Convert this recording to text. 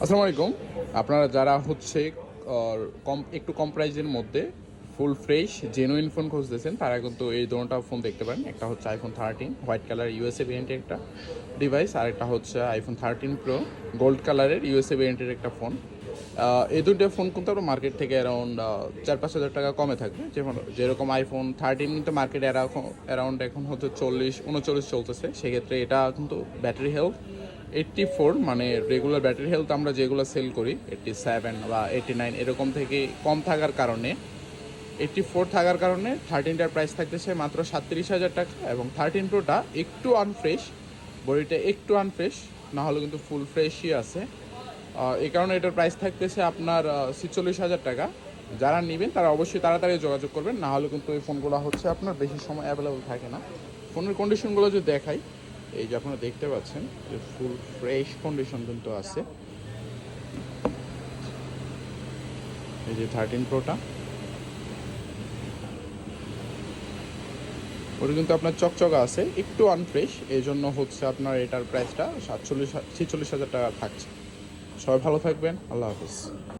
আসসালামু আলাইকুম। আপনারা যারা হচ্ছে একটু কম প্রাইজের মধ্যে ফুল ফ্রেশ জেনুইন ফোন খুঁজতেছেন তারা কিন্তু এই দুটো ফোন দেখতে পারেন। একটা হচ্ছে আইফোন 13 হোয়াইট কালার ইউএসএ ভেরিয়েন্টের একটা ডিভাইস, আর একটা হচ্ছে আইফোন 13 প্রো গোল্ড কালারের ইউএসএ ভেরিয়েন্টের একটা ফোন। এই দুটো ফোন কিন্তু আপনার মার্কেট থেকে অ্যারাউন্ড 4-5 হাজার টাকা কমে থাকবে। যেরকম আইফোন 13 কিন্তু মার্কেট অ্যারাউন্ড এখন হচ্ছে 40-39 চলতেছে। সেক্ষেত্রে এটা কিন্তু ব্যাটারি হেলথ 84, মানে রেগুলার ব্যাটারি হেলথ আমরা যেগুলো সেল করি 87 বা 89 এরকম থেকে কম থাকার কারণে, 84 থাকার কারণে 13টার প্রাইস থাকতেছে মাত্র 37,000 টাকা। এবং 13 প্রোটা একটু আনফ্রেশ, বডিটা একটু আনফ্রেশ, না হলে কিন্তু ফুল ফ্রেশই আছে। এই কারণে এটার প্রাইস থাকতেছে আপনার 46,000 টাকা। যারা নেবেন তারা অবশ্যই তাড়াতাড়ি যোগাযোগ করবেন, না হলে কিন্তু এই ফোনগুলো হচ্ছে আপনার বেশি সময় অ্যাভেলেবল থাকে না। ফোনের কন্ডিশনগুলো যদি দেখাই, এই যে আপনারা দেখতে পাচ্ছেন যে ফুল ফ্রেশ কন্ডিশন কিন্তু আছে। এই যে 13 প্রোটা, ওটা কিন্তু আপনার চকচকা আছে, একটু আনফ্রেশ, এই জন্য হচ্ছে আপনার এটার প্রাইসটা 46,000 টাকা থাকছে। সবাই ভালো থাকবেন, আল্লাহ হাফিজ।